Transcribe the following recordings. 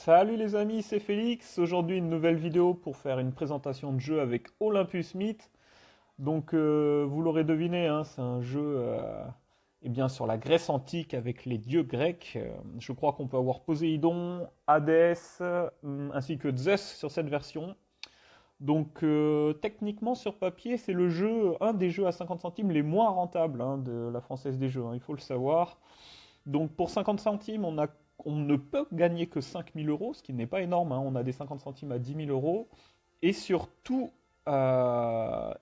Salut les amis, c'est Félix. Aujourd'hui, une nouvelle vidéo pour faire une présentation de jeu avec Olympus Myth. Donc, vous l'aurez deviné, hein, c'est un jeu eh bien, sur la Grèce antique avec les dieux grecs. Je crois qu'on peut avoir Poséidon, Hadès, ainsi que Zeus sur cette version. Donc, techniquement, sur papier, c'est le jeu, un des jeux à 50 centimes les moins rentables hein, de la Française des Jeux, hein, il faut le savoir. Donc pour 50 centimes, on ne peut gagner que 5 000 euros, ce qui n'est pas énorme, hein. On a des 50 centimes à 10 000 euros. Et surtout, eh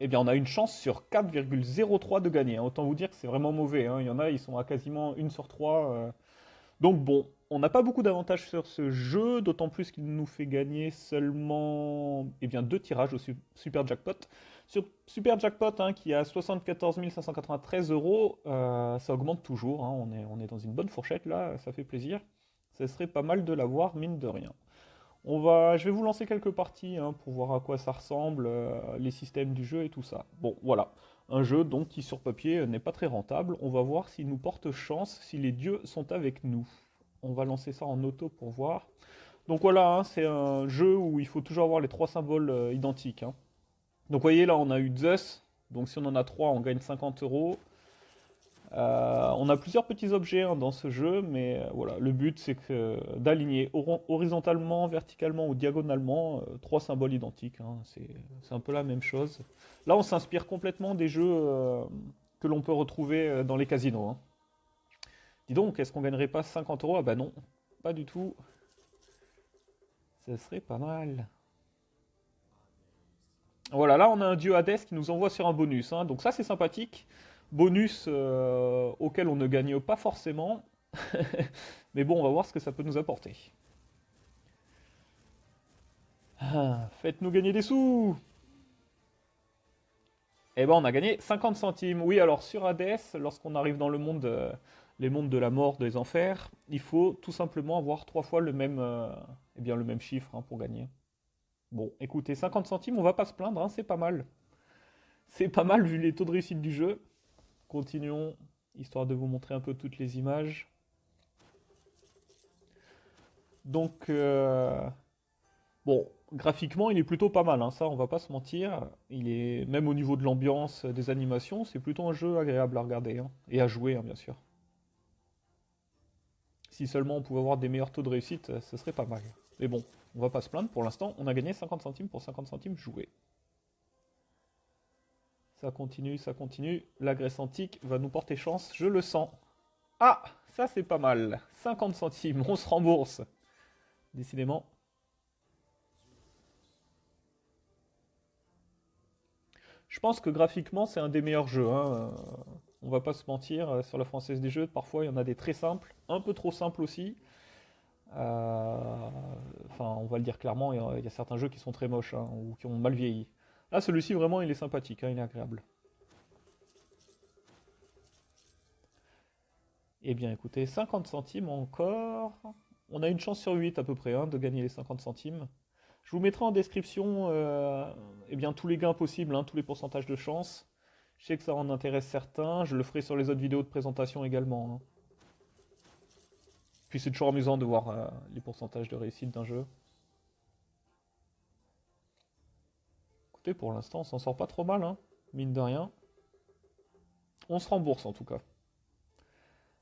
bien, on a une chance sur 4,03 de gagner, hein. Autant vous dire que c'est vraiment mauvais, hein. Il y en a, ils sont à quasiment une sur 3. Donc bon, on n'a pas beaucoup d'avantages sur ce jeu, d'autant plus qu'il nous fait gagner seulement eh bien, 2 tirages au Super Jackpot. Sur Super Jackpot, hein, qui a 74 593 euros, ça augmente toujours, hein, on est dans une bonne fourchette là, ça fait plaisir. Ça serait pas mal de l'avoir, mine de rien. Je vais vous lancer quelques parties hein, pour voir à quoi ça ressemble, les systèmes du jeu et tout ça. Bon, voilà. Un jeu donc qui sur papier n'est pas très rentable. On va voir s'il nous porte chance, si les dieux sont avec nous. On va lancer ça en auto pour voir. Donc voilà, hein, c'est un jeu où il faut toujours avoir les trois symboles identiques, hein. Donc vous voyez là, on a eu Zeus. Donc si on en a trois, on gagne 50 euros. On a plusieurs petits objets hein, dans ce jeu, mais voilà, le but c'est d'aligner horizontalement, verticalement ou diagonalement trois symboles identiques, hein. C'est un peu la même chose. Là, on s'inspire complètement des jeux que l'on peut retrouver dans les casinos, hein. Dis donc, est-ce qu'on gagnerait pas 50 euros? Ah bah non, pas du tout. Ça serait pas mal. Voilà, là on a un dieu Hadès qui nous envoie sur un bonus, hein. Donc ça c'est sympathique. Bonus auquel on ne gagne pas forcément. Mais bon, on va voir ce que ça peut nous apporter. Ah, faites-nous gagner des sous! Eh ben on a gagné 50 centimes. Oui, alors sur Hadès, lorsqu'on arrive dans le monde, les mondes de la mort, des enfers, il faut tout simplement avoir 3 fois eh bien, le même chiffre hein, pour gagner. Bon, écoutez, 50 centimes, on va pas se plaindre, hein, c'est pas mal. C'est pas mal vu les taux de réussite du jeu. Continuons, histoire de vous montrer un peu toutes les images. Donc, bon, graphiquement, il est plutôt pas mal, hein, ça, on va pas se mentir. Il est, même au niveau de l'ambiance, des animations, c'est plutôt un jeu agréable à regarder, hein, et à jouer, hein, bien sûr. Si seulement on pouvait avoir des meilleurs taux de réussite, ce serait pas mal. Mais bon, on va pas se plaindre, pour l'instant, on a gagné 50 centimes pour 50 centimes joués. Ça continue, ça continue. La Grèce antique va nous porter chance, je le sens. Ah, ça c'est pas mal. 50 centimes, on se rembourse. Décidément. Je pense que graphiquement c'est un des meilleurs jeux, hein. On va pas se mentir, sur la Française des Jeux, parfois il y en a des très simples, un peu trop simples aussi. Enfin, on va le dire clairement, il y a certains jeux qui sont très moches hein, ou qui ont mal vieilli. Là, celui-ci vraiment il est sympathique, hein, il est agréable. Eh bien écoutez, 50 centimes encore. On a une chance sur 8 à peu près hein, de gagner les 50 centimes. Je vous mettrai en description eh bien, tous les gains possibles, hein, tous les pourcentages de chance. Je sais que ça en intéresse certains, je le ferai sur les autres vidéos de présentation également, hein. Puis c'est toujours amusant de voir les pourcentages de réussite d'un jeu. Écoutez, pour l'instant, on s'en sort pas trop mal, hein, mine de rien. On se rembourse en tout cas.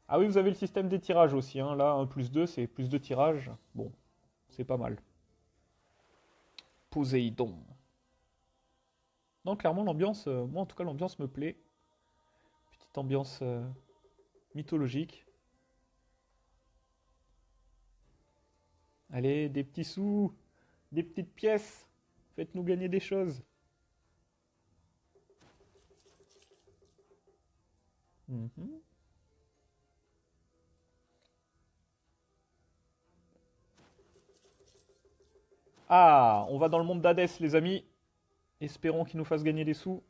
Ah oui, vous avez le système des tirages aussi, hein. Là, 1 plus 2, c'est plus 2 tirages. Bon, c'est pas mal. Poséidon. Non, clairement, l'ambiance, moi en tout cas, l'ambiance me plaît. Petite ambiance mythologique. Allez, des petits sous, des petites pièces. Faites-nous gagner des choses. Mhm. Ah, on va dans le monde d'Hadès, les amis. Espérons qu'il nous fasse gagner des sous.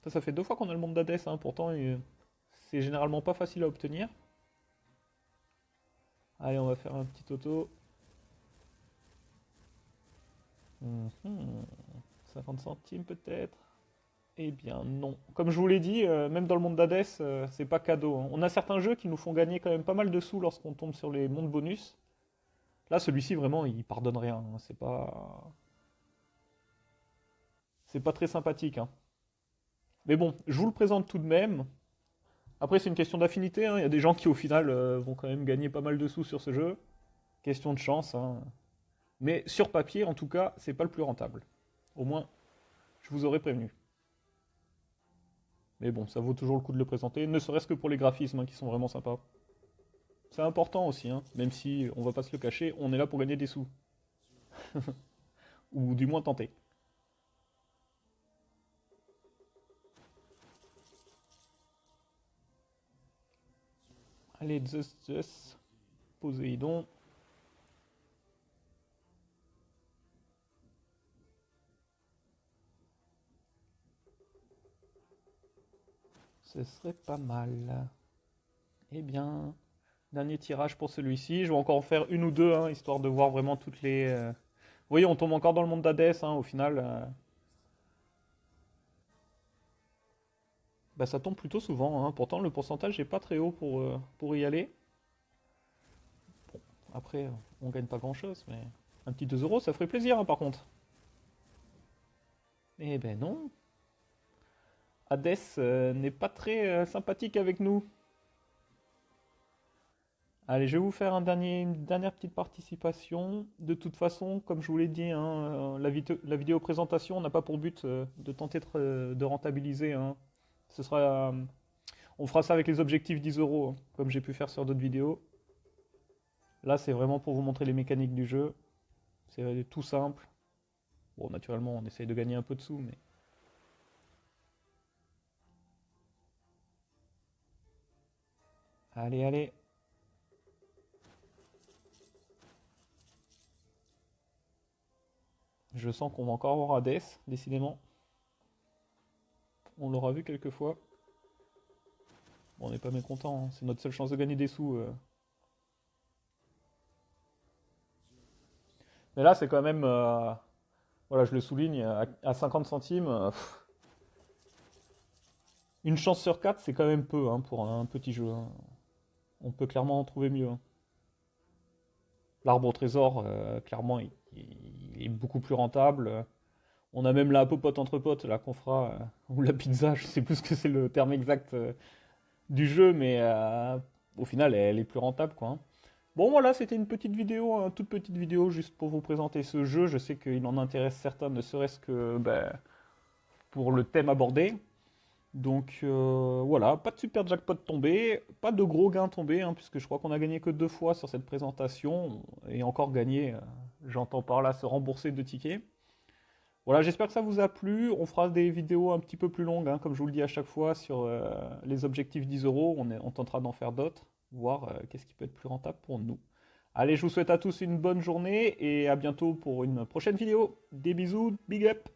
Ça fait 2 fois qu'on a le monde d'Hadès, hein. Pourtant, c'est généralement pas facile à obtenir. Allez, on va faire un petit auto. 50 centimes peut-être. Eh bien non. Comme je vous l'ai dit, même dans le monde d'Hadès, c'est pas cadeau, hein. On a certains jeux qui nous font gagner quand même pas mal de sous lorsqu'on tombe sur les mondes bonus. Là, celui-ci, vraiment, il pardonne rien, hein. C'est pas très sympathique, hein. Mais bon, je vous le présente tout de même. Après, c'est une question d'affinité, hein. Il y a des gens qui, au final, vont quand même gagner pas mal de sous sur ce jeu. Question de chance, hein. Mais sur papier, en tout cas, c'est pas le plus rentable. Au moins, je vous aurais prévenu. Mais bon, ça vaut toujours le coup de le présenter, ne serait-ce que pour les graphismes, hein, qui sont vraiment sympas. C'est important aussi, hein, même si on va pas se le cacher, on est là pour gagner des sous. Ou du moins tenter. Allez, Zeus, Poséidon. Ce serait pas mal. Eh bien, dernier tirage pour celui-ci. Je vais encore en faire une ou deux, hein, histoire de voir vraiment toutes les... Vous voyez, on tombe encore dans le monde d'Hadès, hein, au final. Bah, ça tombe plutôt souvent, hein. Pourtant, le pourcentage n'est pas très haut pour y aller. Après, on gagne pas grand-chose, mais un petit 2 euros, ça ferait plaisir, hein, par contre. Eh ben non. Hadès n'est pas très sympathique avec nous. Allez, je vais vous faire une dernière petite participation. De toute façon, comme je vous l'ai dit, hein, la vidéo présentation n'a pas pour but de tenter de rentabiliser, hein. Ce sera, on fera ça avec les objectifs 10 euros, hein, comme j'ai pu faire sur d'autres vidéos. Là, c'est vraiment pour vous montrer les mécaniques du jeu. C'est tout simple. Bon, naturellement, on essaye de gagner un peu de sous, mais... Allez, allez. Je sens qu'on va encore avoir Hades, décidément. On l'aura vu quelques fois. Bon, on n'est pas mécontent, hein. C'est notre seule chance de gagner des sous. Mais là, c'est quand même, voilà, je le souligne, à 50 centimes, une chance sur 4, c'est quand même peu, hein, pour un petit jeu, hein. On peut clairement en trouver mieux, hein. L'arbre au trésor, clairement, il est beaucoup plus rentable. On a même la popote entre potes, là, qu'on fera, ou la pizza, je sais plus ce que c'est le terme exact du jeu, mais au final, elle est plus rentable, quoi, hein. Bon, voilà, c'était une petite vidéo, une toute petite vidéo, juste pour vous présenter ce jeu. Je sais qu'il en intéresse certains, ne serait-ce que ben, pour le thème abordé. Donc voilà, pas de super jackpot tombé, pas de gros gains tombés, hein, puisque je crois qu'on a gagné que 2 fois sur cette présentation, et encore gagné, j'entends par là se rembourser de tickets. Voilà, j'espère que ça vous a plu. On fera des vidéos un petit peu plus longues, hein, comme je vous le dis à chaque fois, sur les objectifs 10 euros. On tentera d'en faire d'autres, voir qu'est-ce qui peut être plus rentable pour nous. Allez, je vous souhaite à tous une bonne journée et à bientôt pour une prochaine vidéo. Des bisous, big up!